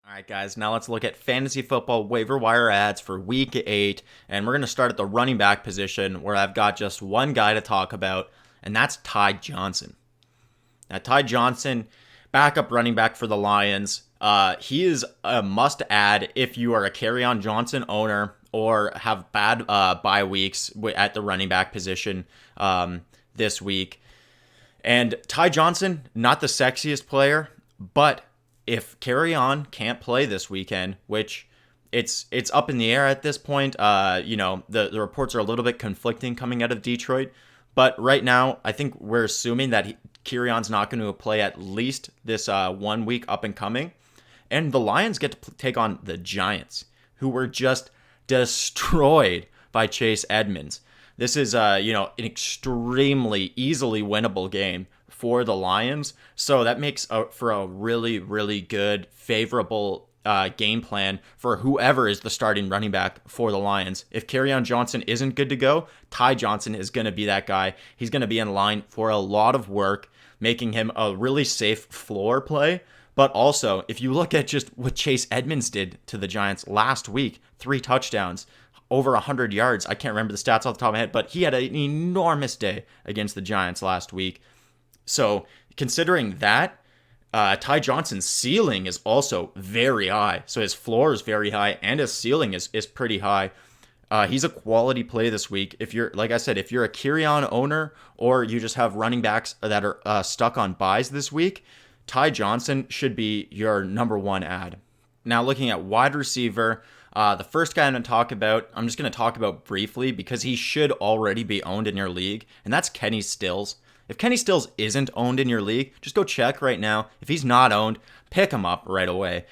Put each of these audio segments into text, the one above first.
All right, guys, now let's look at fantasy football waiver wire ads for week 8. And we're going to start at the running back position where I've got just one guy to talk about, and that's Ty Johnson. Now, Ty Johnson, backup running back for the Lions. He is a must add if you are a Kerryon Johnson owner or have bad bye weeks at the running back position this week. And Ty Johnson, not the sexiest player, but if Kerryon can't play this weekend, which it's up in the air at this point, the reports are a little bit conflicting coming out of Detroit. But right now, I think we're assuming that Kerryon's not going to play at least this 1 week up and coming. And the Lions get to take on the Giants, who were just destroyed by Chase Edmonds. This is, an extremely easily winnable game for the Lions. So that makes for a really, really good, favorable game plan for whoever is the starting running back for the Lions. If Kerryon Johnson isn't good to go, Ty Johnson is going to be that guy. He's going to be in line for a lot of work, making him a really safe floor play. But also, if you look at just what Chase Edmonds did to the Giants last week, 3 touchdowns, over 100 yards. I can't remember the stats off the top of my head, but he had an enormous day against the Giants last week. So considering that, Ty Johnson's ceiling is also very high. So his floor is very high and his ceiling is pretty high. He's a quality play this week. If you're, like I said, if you're a Kerryon owner or you just have running backs that are stuck on buys this week, Ty Johnson should be your number one ad. Now looking at wide receiver, the first guy I'm just going to talk about briefly because he should already be owned in your league, and that's Kenny Stills. If Kenny Stills isn't owned in your league, just go check right now. If he's not owned, pick him up right away.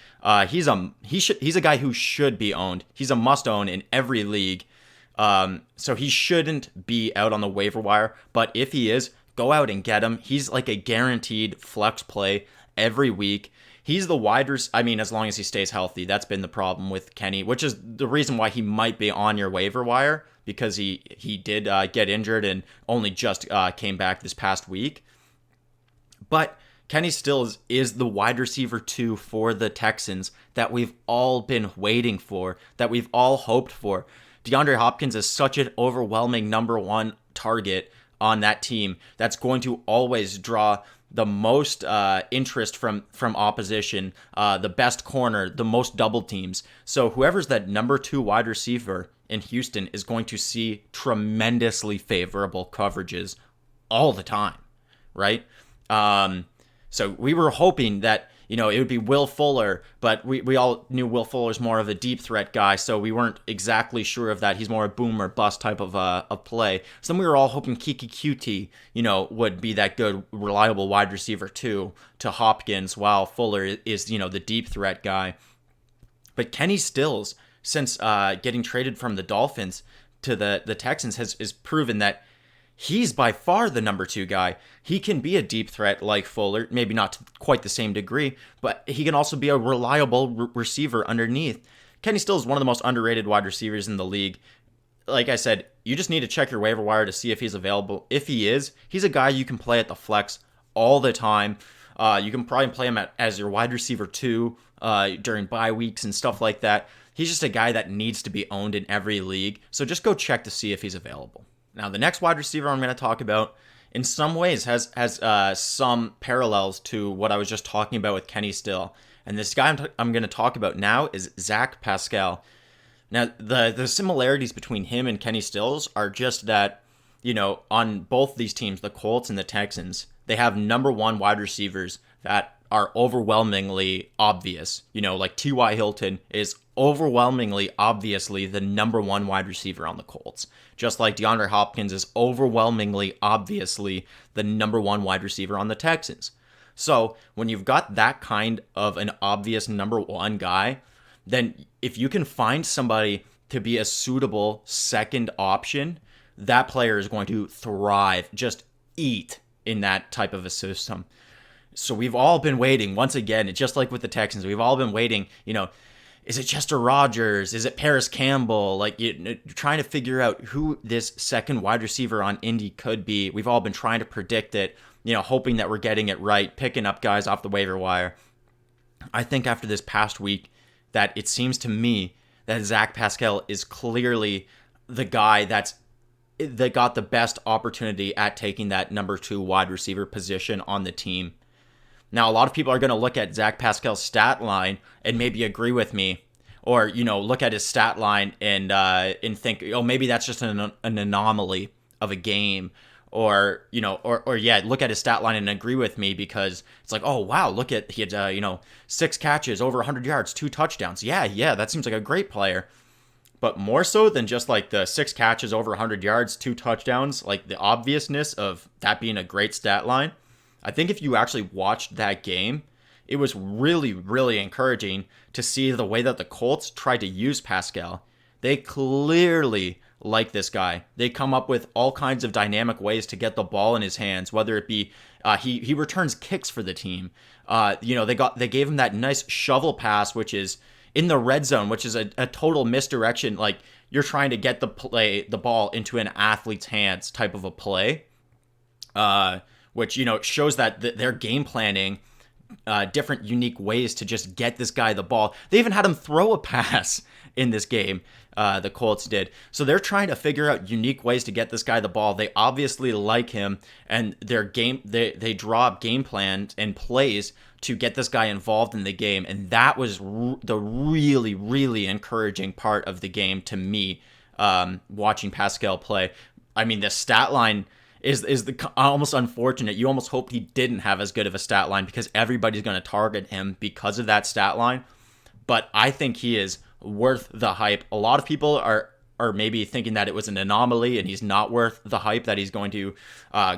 He's a guy who should be owned. He's a must own in every league. So he shouldn't be out on the waiver wire. But if he is, go out and get him. He's like a guaranteed flex play every week. He's the as long as he stays healthy. That's been the problem with Kenny, which is the reason why he might be on your waiver wire, because he did get injured and only just came back this past week. But Kenny Stills is the wide receiver 2 for the Texans that we've all been waiting for, that we've all hoped for. DeAndre Hopkins is such an overwhelming number 1 target on that team that's going to always draw the most interest from opposition, the best corner, the most double teams. So whoever's that number 2 wide receiver in Houston is going to see tremendously favorable coverages all the time, right? So we were hoping that, it would be Will Fuller, but we all knew Will Fuller's more of a deep threat guy, so we weren't exactly sure of that. He's more a boom or bust type of play. So then we were all hoping Kiki QT, would be that good, reliable wide receiver too to Hopkins, while Fuller is, the deep threat guy. But Kenny Stills, since getting traded from the Dolphins to the Texans, has proven that he's by far the number 2 guy. He can be a deep threat like Fuller, maybe not to quite the same degree, but he can also be a reliable receiver underneath. Kenny Stills is one of the most underrated wide receivers in the league. Like I said, you just need to check your waiver wire to see if he's available. If he is, he's a guy you can play at the flex all the time. You can probably play him as your wide receiver 2 during bye weeks and stuff like that. He's just a guy that needs to be owned in every league, so just go check to see if he's available. Now, the next wide receiver I'm going to talk about, in some ways, has some parallels to what I was just talking about with Kenny Stills. And this guy I'm going to talk about now is Zach Pascal. Now, the similarities between him and Kenny Stills are just that, on both these teams, the Colts and the Texans, they have number 1 wide receivers that are overwhelmingly obvious. Like T.Y. Hilton is overwhelmingly, obviously, the number 1 wide receiver on the Colts. Just like DeAndre Hopkins is overwhelmingly, obviously, the number 1 wide receiver on the Texans. So when you've got that kind of an obvious number 1 guy, then if you can find somebody to be a suitable second option, that player is going to thrive, just eat in that type of a system. So we've all been waiting, once again, just like with the Texans, we've all been waiting, is it Chester Rogers? Is it Paris Campbell? Like, you're trying to figure out who this second wide receiver on Indy could be. We've all been trying to predict it, hoping that we're getting it right, picking up guys off the waiver wire. I think after this past week that it seems to me that Zach Pascal is clearly the guy that got the best opportunity at taking that number 2 wide receiver position on the team. Now, a lot of people are going to look at Zach Pascal's stat line and maybe agree with me, or look at his stat line and think, oh, maybe that's just an anomaly of a game, or look at his stat line and agree with me because it's like, oh wow, look at he had 6 catches, over 100 yards, 2 touchdowns. Yeah, that seems like a great player. But more so than just like the 6 catches, over 100 yards, 2 touchdowns, like the obviousness of that being a great stat line. I think if you actually watched that game, it was really, really encouraging to see the way that the Colts tried to use Pascal. They clearly like this guy. They come up with all kinds of dynamic ways to get the ball in his hands, whether it be he returns kicks for the team. They gave him that nice shovel pass, which is in the red zone, which is a total misdirection. Like you're trying to get the ball into an athlete's hands type of a play. Which shows that they're game planning different unique ways to just get this guy the ball. They even had him throw a pass in this game, the Colts did. So they're trying to figure out unique ways to get this guy the ball. They obviously like him, and they draw up game plans and plays to get this guy involved in the game, and that was the really, really encouraging part of the game to me, watching Pascal play. I mean, the stat line is almost unfortunate. You almost hope he didn't have as good of a stat line because everybody's going to target him because of that stat line. But I think he is worth the hype. A lot of people are maybe thinking that it was an anomaly and he's not worth the hype that he's going to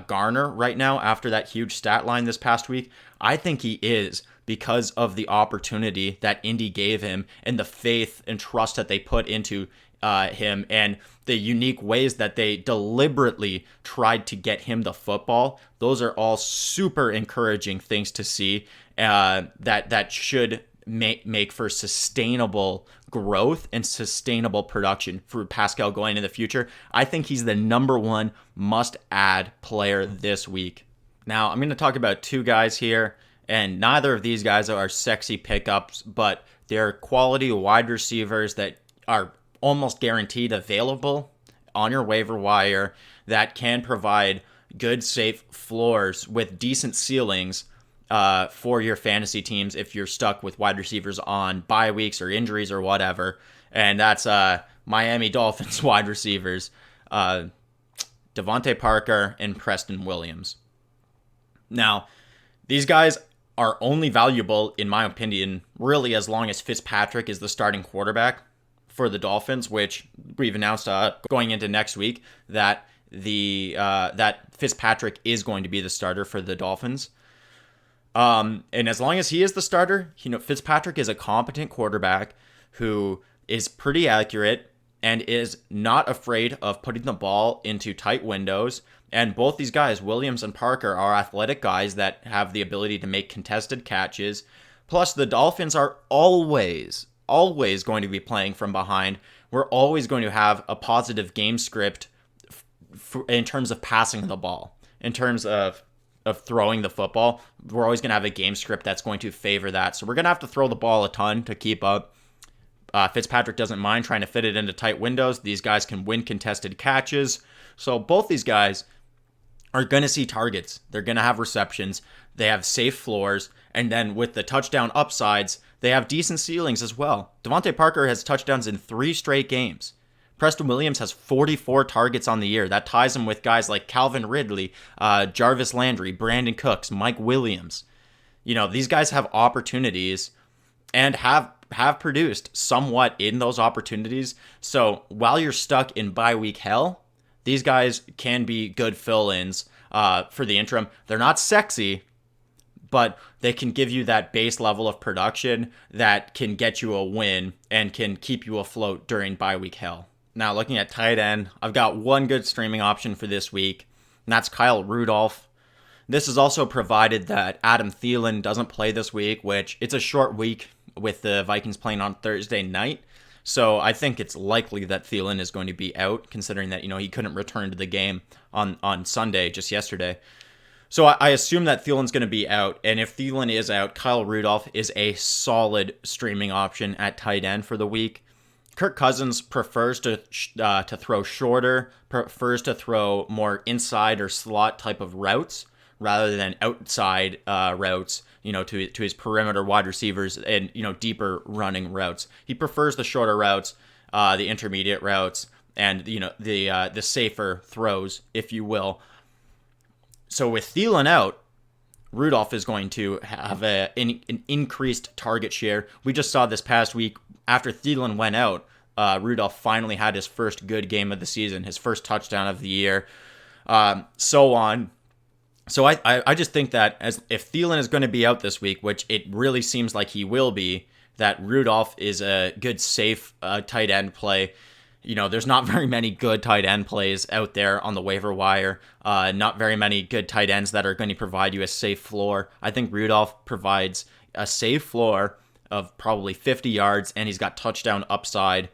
garner right now after that huge stat line this past week. I think he is, because of the opportunity that Indy gave him and the faith and trust that they put into him and the unique ways that they deliberately tried to get him the football. Those are all super encouraging things to see that should make for sustainable growth and sustainable production for Pascal going in the future. I think he's the number 1 must-add player this week. Now, I'm going to talk about 2 guys here, and neither of these guys are sexy pickups, but they're quality wide receivers that are almost guaranteed available on your waiver wire that can provide good, safe floors with decent ceilings for your fantasy teams if you're stuck with wide receivers on bye weeks or injuries or whatever. And that's Miami Dolphins wide receivers, Devontae Parker and Preston Williams. Now, these guys are only valuable, in my opinion, really as long as Fitzpatrick is the starting quarterback for the Dolphins, which we've announced going into next week that that Fitzpatrick is going to be the starter for the Dolphins. And as long as he is the starter, Fitzpatrick is a competent quarterback who is pretty accurate and is not afraid of putting the ball into tight windows. And both these guys, Williams and Parker, are athletic guys that have the ability to make contested catches. Plus, the Dolphins are always going to be playing from behind. We're always going to have a positive game script in terms of passing the ball. In terms of throwing the football, we're always going to have a game script that's going to favor that. So we're going to have to throw the ball a ton to keep up. Fitzpatrick doesn't mind trying to fit it into tight windows. These guys can win contested catches. So both these guys are going to see targets. They're going to have receptions. They have safe floors. And then with the touchdown upsides, they have decent ceilings as well. Devontae Parker has touchdowns in 3 straight games. Preston Williams has 44 targets on the year. That ties him with guys like Calvin Ridley, Jarvis Landry, Brandon Cooks, Mike Williams. These guys have opportunities and have produced somewhat in those opportunities. So while you're stuck in bye week hell, these guys can be good fill-ins for the interim. They're not sexy, but they can give you that base level of production that can get you a win and can keep you afloat during bye week hell. Now, looking at tight end, I've got one good streaming option for this week, and that's Kyle Rudolph. This is also provided that Adam Thielen doesn't play this week, which it's a short week with the Vikings playing on Thursday night. So I think it's likely that Thielen is going to be out, considering that he couldn't return to the game on Sunday, just yesterday. So I assume that Thielen's going to be out, and if Thielen is out, Kyle Rudolph is a solid streaming option at tight end for the week. Kirk Cousins prefers to throw shorter, prefers to throw more inside or slot type of routes rather than outside routes, to his perimeter wide receivers and, deeper running routes. He prefers the shorter routes, the intermediate routes, and, the safer throws, if you will. So with Thielen out, Rudolph is going to have an increased target share. We just saw this past week, after Thielen went out, Rudolph finally had his first good game of the season, his first touchdown of the year, so on. So I just think that if Thielen is going to be out this week, which it really seems like he will be, that Rudolph is a good, safe tight end play. There's not very many good tight end plays out there on the waiver wire. Not very many good tight ends that are going to provide you a safe floor. I think Rudolph provides a safe floor of probably 50 yards, and he's got touchdown upside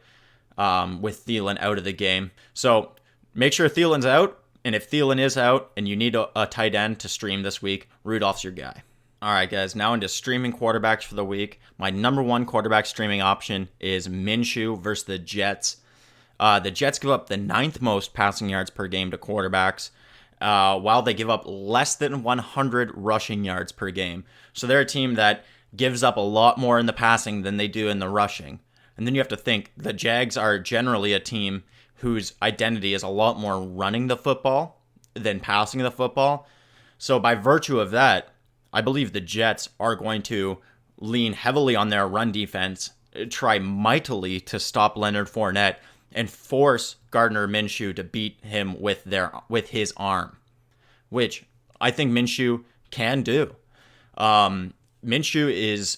with Thielen out of the game. So make sure Thielen's out. And if Thielen is out and you need a tight end to stream this week, Rudolph's your guy. All right, guys, now into streaming quarterbacks for the week. My number one quarterback streaming option is Minshew versus the Jets. The Jets give up the 9th most passing yards per game to quarterbacks, while they give up less than 100 rushing yards per game. So they're a team that gives up a lot more in the passing than they do in the rushing. And then you have to think the Jags are generally a team whose identity is a lot more running the football than passing the football. So by virtue of that, I believe the Jets are going to lean heavily on their run defense, try mightily to stop Leonard Fournette, and force Gardner Minshew to beat him with his arm, which I think Minshew can do. Minshew is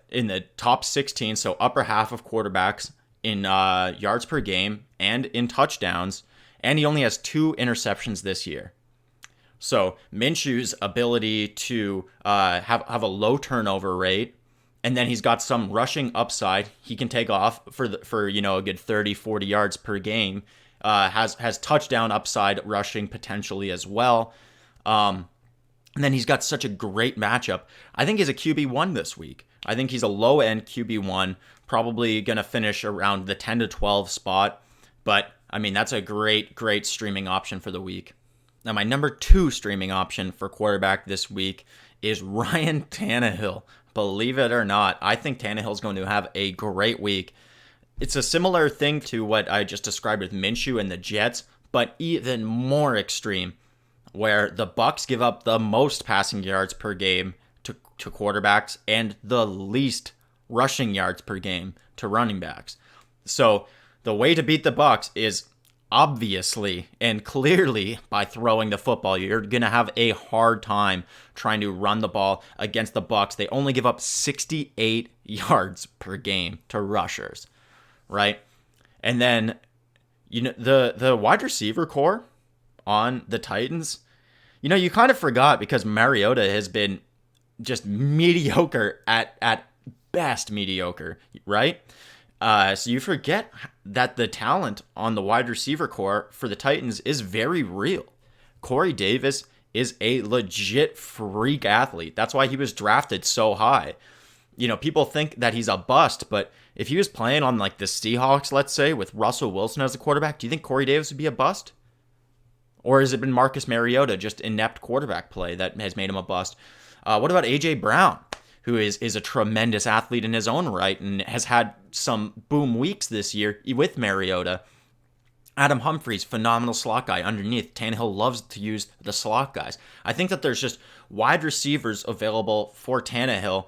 in the top 16, so upper half of quarterbacks in yards per game and in touchdowns, and he only has 2 interceptions this year. So Minshew's ability to have a low turnover rate, and then he's got some rushing upside. He can take off for a good 30, 40 yards per game. Has touchdown upside rushing potentially as well. And then he's got such a great matchup. I think he's a QB1 this week. I think he's a low-end QB1, probably going to finish around the 10 to 12 spot. But, that's a great, great streaming option for the week. Now, my number 2 streaming option for quarterback this week is Ryan Tannehill. Believe it or not, I think Tannehill is going to have a great week. It's a similar thing to what I just described with Minshew and the Jets, but even more extreme, where the Bucs give up the most passing yards per game to quarterbacks and the least rushing yards per game to running backs. So the way to beat the Bucs is obviously and clearly by throwing the football. You're going to have a hard time trying to run the ball against the Bucs. They only give up 68 yards per game to rushers, right? And then the wide receiver core on the Titans, you kind of forgot because Mariota has been just mediocre at best mediocre, right? So you forget that the talent on the wide receiver core for the Titans is very real. Corey Davis is a legit freak athlete. That's why he was drafted so high. People think that he's a bust, but if he was playing on like the Seahawks, let's say, with Russell Wilson as a quarterback, do you think Corey Davis would be a bust? Or has it been Marcus Mariota, just inept quarterback play that has made him a bust? What about A.J. Brown, who is a tremendous athlete in his own right and has had some boom weeks this year with Mariota? Adam Humphries, phenomenal slot guy underneath. Tannehill loves to use the slot guys. I think that there's just wide receivers available for Tannehill.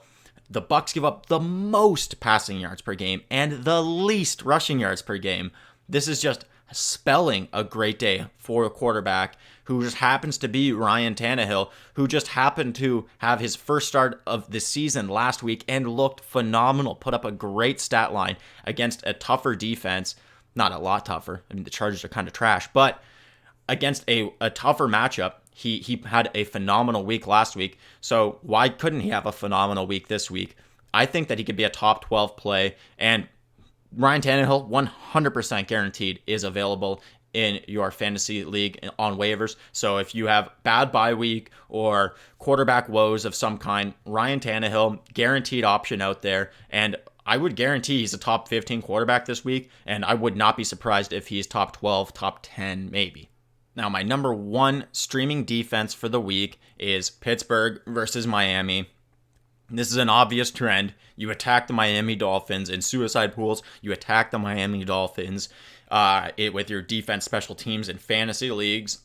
The Bucs give up the most passing yards per game and the least rushing yards per game. This is just spelling a great day for a quarterback who just happens to be Ryan Tannehill, who just happened to have his first start of the season last week and looked phenomenal, put up a great stat line against a tougher defense. Not a lot tougher. The Chargers are kind of trash, but against a tougher matchup, he had a phenomenal week last week. So why couldn't he have a phenomenal week this week? I think that he could be a top 12 play, and Ryan Tannehill, 100% guaranteed, is available in your fantasy league on waivers. So if you have bad bye week or quarterback woes of some kind, Ryan Tannehill, guaranteed option out there. And I would guarantee he's a top 15 quarterback this week. And I would not be surprised if he's top 12, top 10, maybe. Now, my number one streaming defense for the week is Pittsburgh versus Miami. This is an obvious trend. You attack the Miami Dolphins in suicide pools. You attack the Miami Dolphins with your defense, special teams, and fantasy leagues.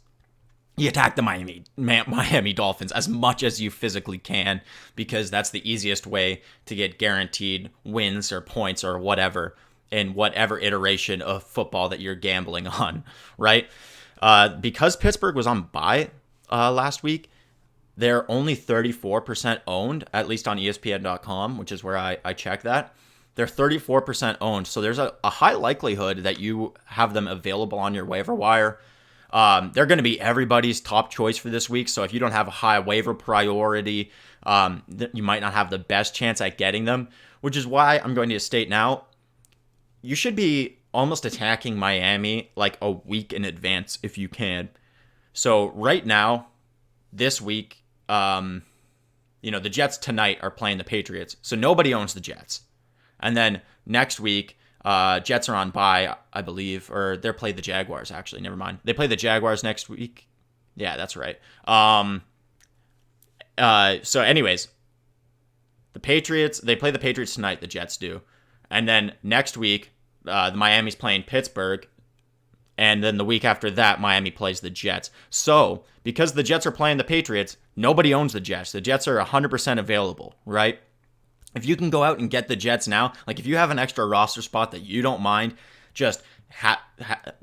You attack the Miami Dolphins as much as you physically can because that's the easiest way to get guaranteed wins or points or whatever in whatever iteration of football that you're gambling on, right? Because Pittsburgh was on bye last week, they're only 34% owned, at least on ESPN.com, which is where I check that. They're 34% owned, so there's a high likelihood that you have them available on your waiver wire. They're going to be everybody's top choice for this week, so if you don't have a high waiver priority, you might not have the best chance at getting them, which is why I'm going to state now, you should be almost attacking Miami like a week in advance if you can. So right now, this week, the Jets tonight are playing the Patriots, so nobody owns the Jets. And then next week, Jets are on bye, I believe, or they're playing the Jaguars, actually. Never mind. They play the Jaguars next week. Yeah, that's right. So anyways, the Patriots, they play the Patriots tonight, the Jets do. And then next week, the Miami's playing Pittsburgh. And then the week after that, Miami plays the Jets. So, because the Jets are playing the Patriots, nobody owns the Jets. The Jets are 100% available, right? If you can go out and get the Jets now, like if you have an extra roster spot that you don't mind, just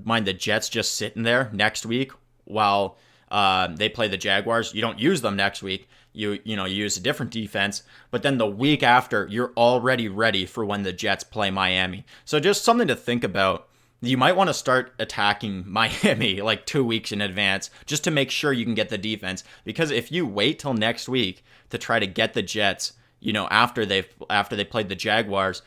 mind the Jets just sitting there next week while they play the Jaguars. You don't use them next week. You use a different defense. But then the week after, you're already ready for when the Jets play Miami. So just something to think about. You might want to start attacking Miami like 2 weeks in advance just to make sure you can get the defense. Because if you wait till next week to try to get the Jets, after they played the Jaguars,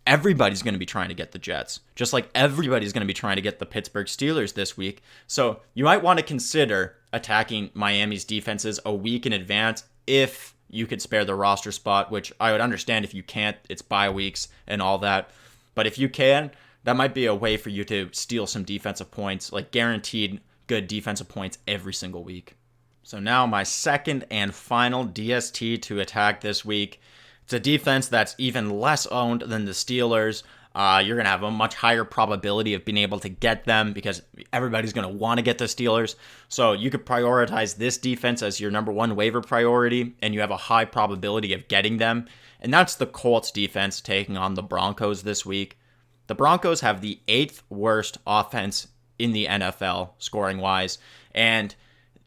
everybody's going to be trying to get the Jets. Just like everybody's going to be trying to get the Pittsburgh Steelers this week. So you might want to consider attacking Miami's defenses a week in advance if you could spare the roster spot, which I would understand if you can't. It's bye weeks and all that. But if you can, that might be a way for you to steal some defensive points, like guaranteed good defensive points every single week. So now my second and final DST to attack this week. It's a defense that's even less owned than the Steelers. You're going to have a much higher probability of being able to get them because everybody's going to want to get the Steelers. So you could prioritize this defense as your number one waiver priority, and you have a high probability of getting them. And that's the Colts defense taking on the Broncos this week. The Broncos have the 8th worst offense in the NFL, scoring-wise. And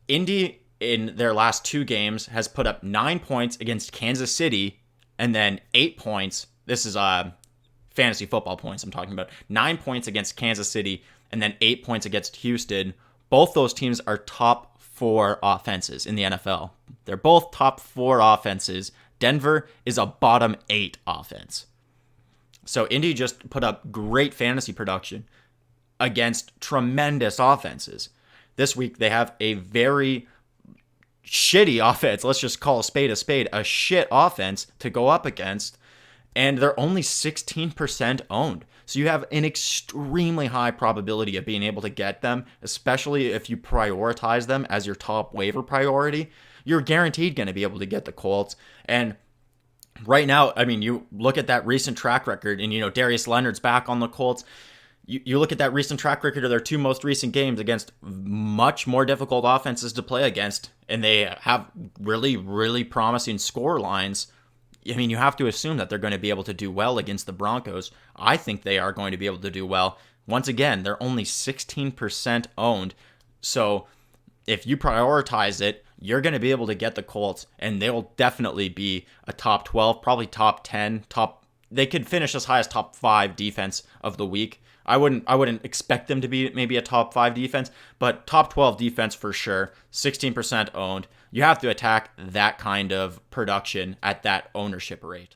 Indy, in their last 2 games, has put up 9 points against Kansas City, and then 8 points. This is fantasy football points I'm talking about. 9 points against Kansas City, and then 8 points against Houston. Both those teams are top 4 offenses in the NFL. They're both top 4 offenses. Denver is a bottom 8 offense. So Indy just put up great fantasy production against tremendous offenses. This week they have a very shitty offense. Let's just call a spade, a shit offense to go up against. And they're only 16% owned. So you have an extremely high probability of being able to get them, especially if you prioritize them as your top waiver priority. You're guaranteed going to be able to get the Colts. And right now, I mean, you look at that recent track record, and, Darius Leonard's back on the Colts. You look at that recent track record of their 2 most recent games against much more difficult offenses to play against, and they have really, really promising score lines. I mean, you have to assume that they're going to be able to do well against the Broncos. I think they are going to be able to do well. Once again, they're only 16% owned. So if you prioritize it, you're going to be able to get the Colts, and they'll definitely be a top 12, probably top 10, they could finish as high as top 5 defense of the week. I wouldn't expect them to be maybe a top 5 defense, but top 12 defense for sure. 16% owned. You have to attack that kind of production at that ownership rate.